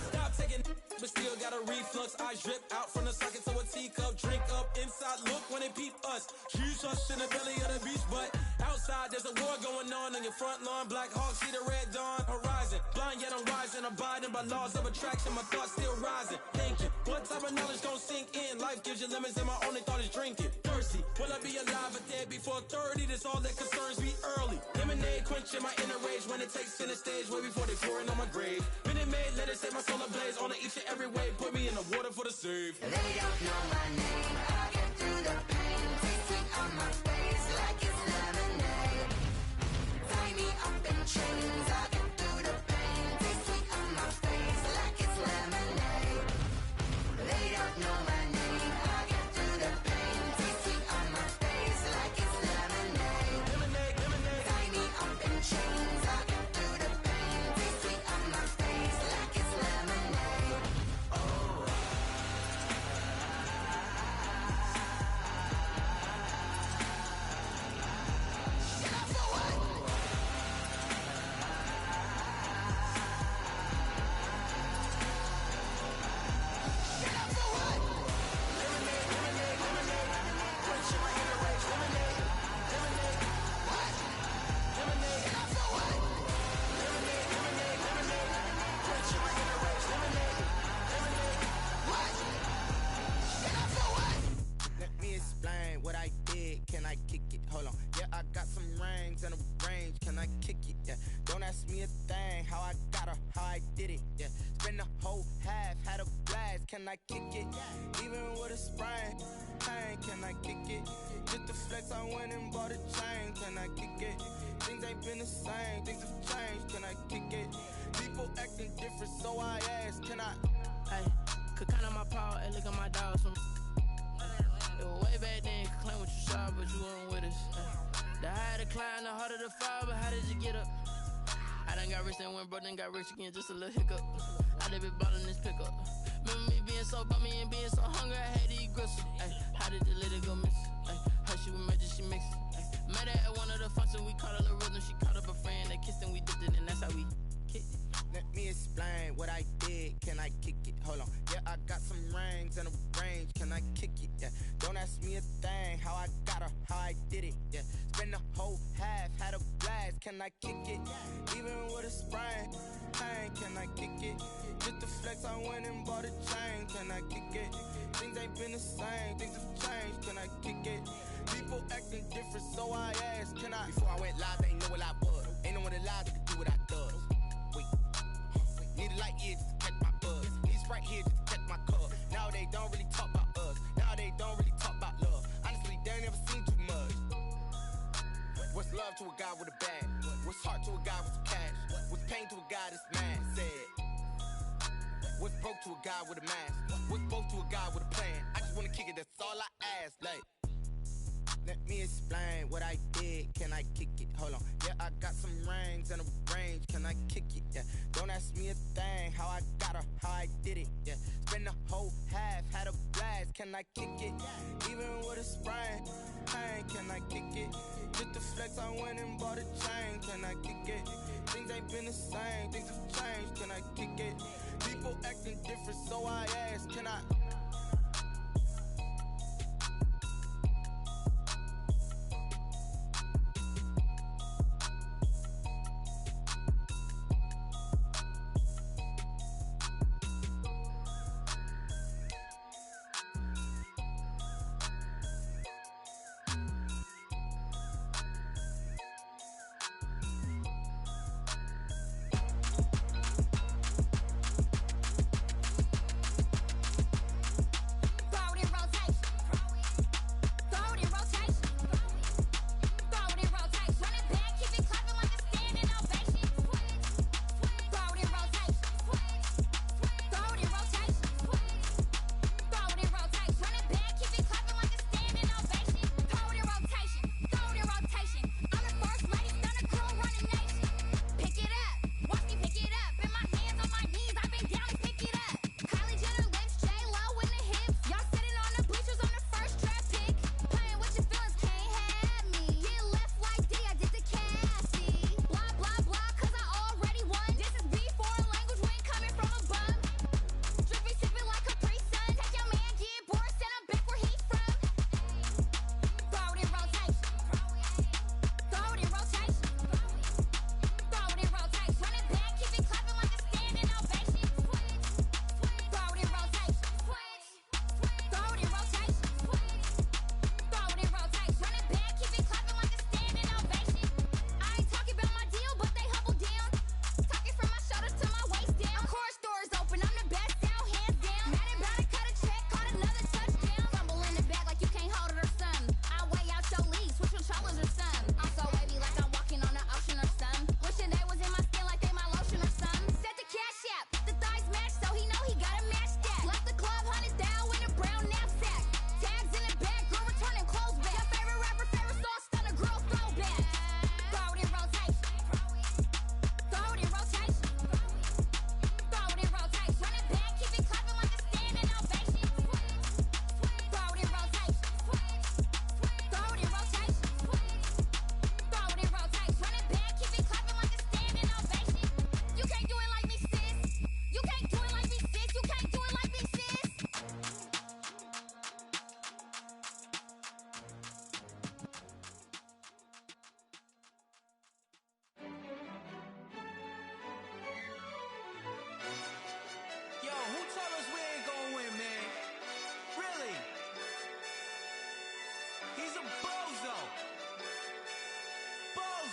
Stop taking, but still got a reflux. I drip out from the socket to a teacup. Drink up inside. Look when they peep us. Huge us in the belly of the beach, but outside there's a war going on your front lawn. Black Hawk see the red dawn horizon. Blind yet I'm rising. abiding by laws of attraction. My thoughts still rising, thinking, what type of knowledge gon' sink in? Life gives you lemons and my only thought is drinking. Thirsty, will I be alive or dead before 30? That's all that concerns me early. Lemonade quenching my inner rage when it takes center stage way before they pour it on my grave. Minute Maid, let it set my soul ablaze on each and every way. Put me in the water for the save. They don't know my name, I get through the pain. Taste sweet on my face like it's lemonade. Tie me up in chains, I get through the pain. Taste sweet on my face like it's lemonade. They don't know my name, I get through the pain. Taste sweet on my face like it's lemonade. Tie me up in chains, I get through the pain. Taste sweet on my face like it's lemonade. Let me explain what I did. Can I kick it? Hold on. Yeah, I got some rings and a range. Can I kick it? Yeah. Don't ask me a thing. How I got her, how I did it. Yeah. Spend the whole half, had a blast. Can I kick it? Even with a sprain. Pain, can I kick it? Just the flex, I went and bought a chain. Can I kick it? Things ain't been the same. Things have changed. Can I kick it? People acting different, so I ask. Can I? Hey, could count on my power, and look at my dogs from. It was way back then, could claim what you saw, but you weren't with us. The higher the climb, the harder the fall, but how did you get up? I done got rich and went broke, then got rich again, just a little hiccup. I done been ballin' this pickup. Remember me being so bummy and being so hungry, I had to eat gristle. Ay, how did the lady go miss? Ay, how she was magic, she mixed. Met her at one of the functions, we caught a little rhythm, she caught up a friend, they kissed and we dipped it, and that's how we kicked it. Let me explain what I did. Can I kick it? Hold on. Yeah, I got some rings and a range. Can I kick it? Yeah. Don't ask me a thing. How I got her, how I did it. Yeah. Spend the whole half, had a blast. Can I kick it? Even with a sprain. Pain, can I kick it? Just the flex, I went and bought a chain. Can I kick it? Things ain't been the same. Things have changed. Can I kick it? People acting different, so I asked. Can I? Before I went live, they ain't know what I was. Ain't no one alive that could do what I does. Wait. Need a light here just to catch my buzz. Need Sprite here just to catch my cup. Now they don't really talk about us. Now they don't really talk about love. Honestly, they ain't never seen too much. What's love to a guy with a bag? What's heart to a guy with some cash? What's pain to a guy that's mad? Said. What's broke to a guy with a mask? What's both to a guy with a plan? I just wanna kick it, that's all I ask. Like, let me explain what I did. Can I kick it? Hold on. Yeah, I got some rings and a range. Can I kick it? Yeah. Don't ask me a thing. How I got her, how I did it. Yeah. Spend the whole half, had a blast. Can I kick it? Even with a sprain. Pain, can I kick it? Just the flex, I went and bought a chain. Can I kick it? Things ain't been the same. Things have changed. Can I kick it? People acting different, so I ask. Can I?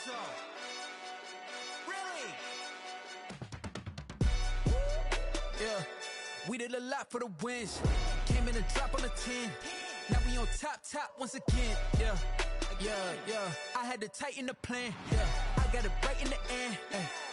so. Really? Yeah, we did a lot for the wins. Came in a drop on a 10. Now we on top once again. Yeah. I had to tighten the plan. Yeah, I got it right in the end.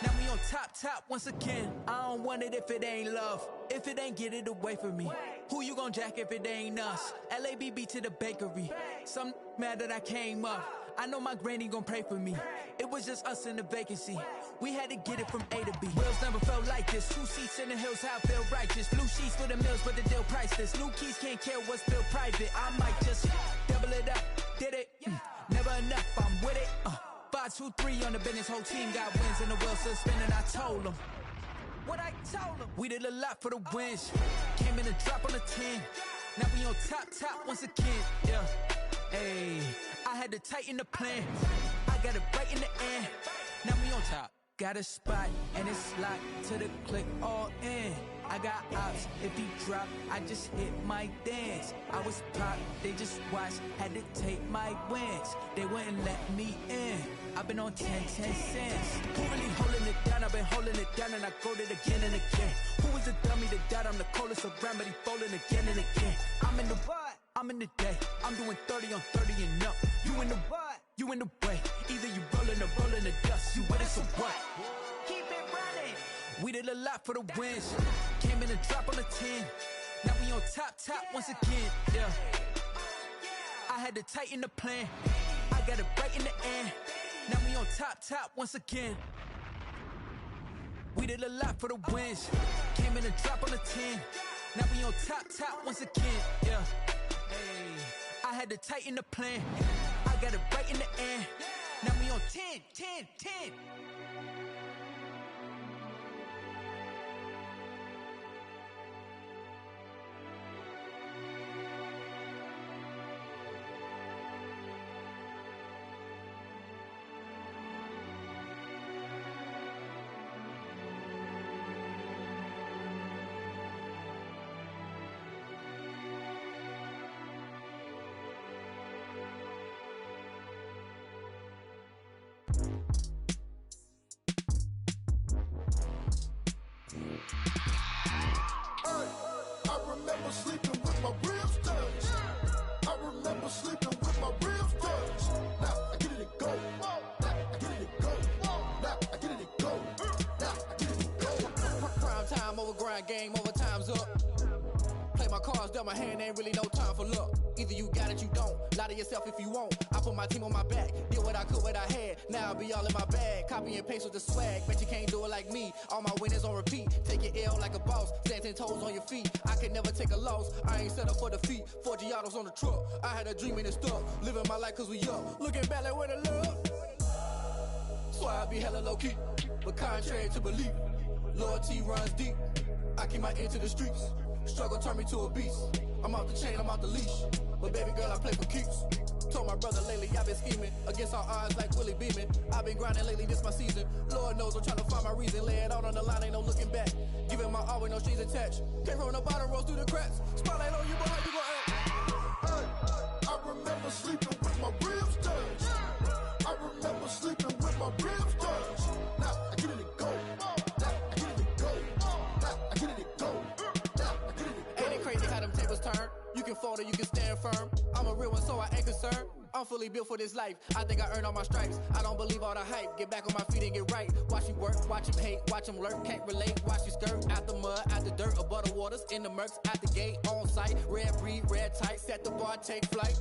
Now we on top once again. I don't want it if it ain't love. If it ain't, get it away from me. Who you gon' jack if it ain't us? LABB to the bakery. Some mad that I came up. I know my granny gon' pray for me. It was just us in the vacancy. We had to get it from A to B. Wheels never felt like this. 2 seats in the hills, how I feel righteous. Blue sheets for the mills, but the deal priceless. New keys can't care what's still private. I might just double it up. Did it? Never enough, I'm with it. 5, 2, 3 on the business. Whole team got wins and the wheels still spinning. I told them what I told them. We did a lot for the wins. Came in a drop on a 10. Now we on top once again. Yeah. Hey, I had to tighten the plan. I got it right in the end. Now we on top. Got a spot and it's locked to the click all in. I got ops, if he drop, I just hit my dance. I was pop, they just watched, had to take my wins. They wouldn't let me in. I've been on 10 cents. Who really holding it down? I've been holding it down and I go it again and again. Who is the dummy that died? I'm the coldest around, but he folding again and again. I'm in the what? I'm in the day. I'm doing 30 on 30 and up. You in the what? You in the way. Either you rolling or rolling the dust. You with it, so what? Keep it running. We did a lot for the wins. Came in a drop on a 10. Now we on top once again. Yeah. I had to tighten the plan. I got it right in the end. Now we on top once again. We did a lot for the wins. Came in a drop on a 10. Now we on top once again. Yeah. Hey, I had to tighten the plan. I got it right in the end. Now we on 10. I remember sleeping with my ribs touched. I remember sleeping with my ribs touched. Now I get it and go. Now I get it and go. Now I get it and go. Now I get it and go. Prime time over grind, game over, time's up. Play my cards, dealt my hand, ain't really no time for luck. Either you got it, you don't. Lie to yourself if you won't. I put my team on my back, did what I could, what I had. Now I'll be all in my bag. Copy and paste with the swag. Bet you can't do it like me. All my winners on repeat. Take your L like a boss. Stand 10 toes on your feet. I can never take a loss. I ain't set up for defeat. 4 Giottos on the truck. I had a dream and it stuck. Living my life cause we up. Looking back like where the love. So I be hella low key. But contrary to belief, loyalty runs deep. I keep my ear to the streets. Struggle turned me to a beast. I'm off the chain, I'm off the leash. But baby girl, I play for keeps. Told my brother lately, I've been scheming. Against all odds like Willie Beeman. I've been grinding lately, this my season. Lord knows I'm trying to find my reason. Lay it out on the line, ain't no looking back. Giving my all with no strings attached. Came from the bottom, rose through the cracks. Spotlight on you, but how you gon' act? Hey, I remember sleeping with my ribs touched. I remember sleeping with my ribs touched. Now I get it and go. Now I get it and go. Now I get it and go. Now I get it and go. Ain't it crazy how them tables turn? You can fold or you can stand firm. I'm a real one, so I ain't concerned. I'm fully built for this life. I think I earned all my stripes. I don't believe all the hype. Get back on my feet and get right. Watch you work, watch him hate, watch him lurk. Can't relate, watch you skirt. Out the mud, out the dirt, above the waters, in the murks, out the gate, on site. Red breed, red tight, set the bar, take flight.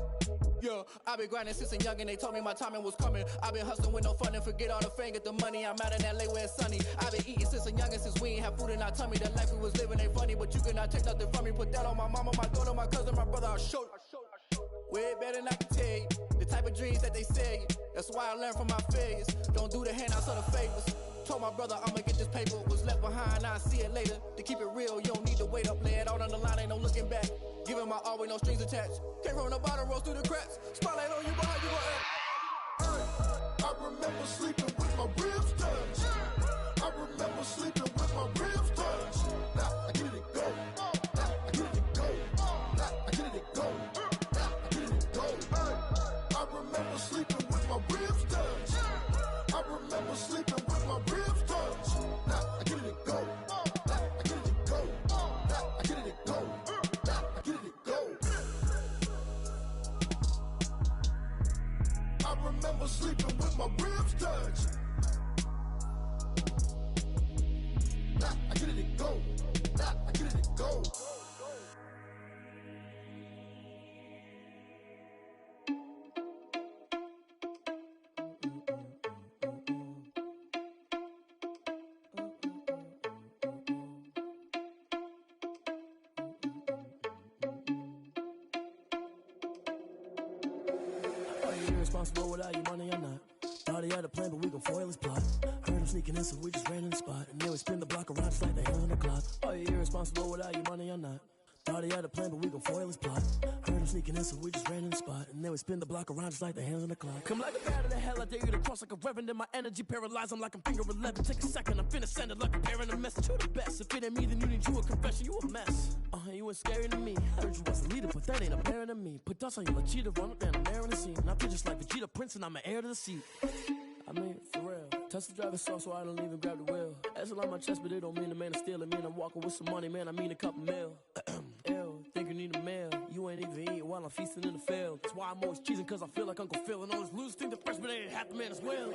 Yeah, I've been grinding since a young and they told me my timing was coming. I've been hustling with no fun and forget all the fame, get the money. I'm out in LA where it's sunny. I've been eating since a young and since we ain't have food in our tummy. The life we was living ain't funny, but you cannot take nothing from me. Put that on my mama, my daughter, my cousin, my brother, I'll show you. Way better than I can tell you. The type of dreams that they sell you. That's why I learned from my failures. Don't do the handouts or the favors. Told my brother I'ma get this paper. Was left behind, I'll see it later. To keep it real, you don't need to wait up. Lay it out on the line, ain't no looking back. Giving my all with no strings attached. Came from the bottom, rose through the cracks. Spotlight on you, but how you gon' act? I remember sleeping with my ribs touched. I remember sleeping with my ribs touched. Now I get it and go. Now I get it and go. Now I get it and go. Now I get it and go. I remember sleeping with my ribs touched. sleeping with my ribs touched. Nah, I get it and go. Nah, I get it and go. Irresponsible without your money or not. Thought he had a plan, but we gon' foil his plot. Heard him sneaking in, so we just ran in the spot. And then we spin the block around just like the hands on the clock. Are you irresponsible without your money or not? Thought he had a plan, but we gon' foil his plot. Heard him sneaking in, so we just ran in the spot. And then we spin the block around just like the hands on the clock. Come like a bat of the hell, I dare you to cross like a reverend. In my energy paralyzed, I'm like I'm finger 11. Take a second, I'm finna send it like a parent a message to the best. If it ain't me, then you need you a confession, you a mess. You ain't scary to me. Heard you was a leader, but that ain't apparent to me. Put dust on you like cheetah, run up down the air in the scene. I feel just like Vegeta Prince, and I'm an heir to the seat. I mean, for real. Touch the driver's sauce so I don't even grab the wheel. That's on my chest, but it don't mean the man is stealing. Man, I'm walking with some money, man, I mean a couple mil. Ew, think you need a meal. You ain't even eating while I'm feasting in the field. That's why I'm always cheesing, cause I feel like Uncle Phil. And all this losers think the freshman ain't half the man as well.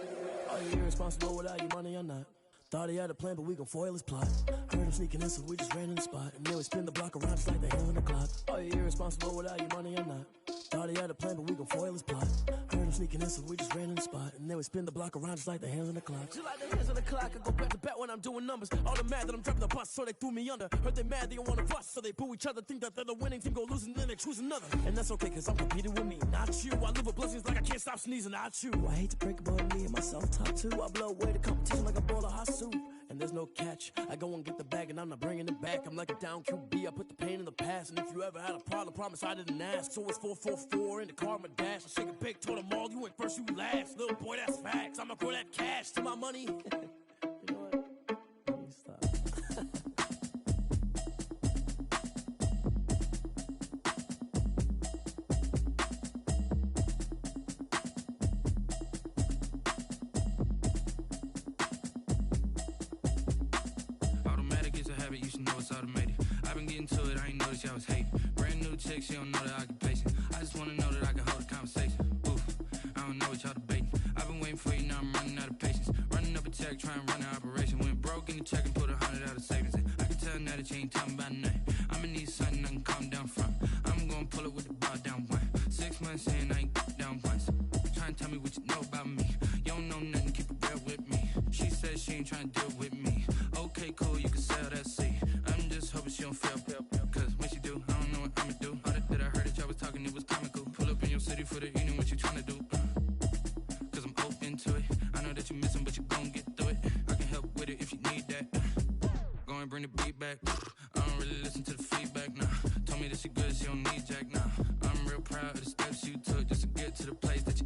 Are you irresponsible without your money or not? Thought he had a plan, but we gon' foil his plot. Heard him sneaking in, so we just ran in the spot. And then we spin the block around just like the hands on the clock. Are you irresponsible without your money or not? Thought he had a plan, but we gon' foil his plot. Heard him sneaking in, so we just ran in the spot. And then we spin the block around just like the hands on the clock. Just like the hands on the clock, I go back to back when I'm doing numbers. All the mad that I'm driving the bus, so they threw me under. Heard they mad, they don't wanna bust, so they boo each other. Think that they're the winning team, go losing, then they choose another. And that's okay, cause I'm competing with me, not you. I live with blessings like I can't stop sneezing, not you. I hate to break it, but me and myself top two. I blow away the competition like a bowl of hot soup. And there's no catch. I go and get the bag and I'm not bringing it back. I'm like a down QB, I put the pain in the past. And if you ever had a problem, promise I didn't ask. So it's 444 in the car, my dash. I shake a big, told them all, you ain't first, you last. Little boy, that's facts. I'ma grow that cash to my money. You know what? Let me stop. You should know it's automated. I've been getting to it, I ain't noticed y'all was hating. Brand new chick, she don't know the occupation. I just wanna know that I can hold a conversation. Oof, I don't know what y'all debating. I've been waiting for you, now I'm running out of patience. Running up a check, trying to run an operation. Went broke in the check and put 100 out of savings in. I can tell now that you ain't talking about nothing. I'ma need something I can calm down from. I'm gonna pull it with the bar down one. 6 months in, I ain't down once. Trying to tell me what you know about me. You don't know nothing, keep it real with me. She said she ain't trying to deal with me. Okay, cool, you can sell that seat. I'm just hoping she don't fail. Cause when she do, I don't know what I'ma do. All that I heard that y'all was talking, it was comical. Pull up in your city for the evening, what you trying to do? Cause I'm open to it. I know that you're missing, but you gon' get through it. I can help with it if you need that. Go and bring the beat back. I don't really listen to the feedback, nah. Told me that she good, she don't need Jack, nah. I'm real proud of the steps you took just to get to the place that you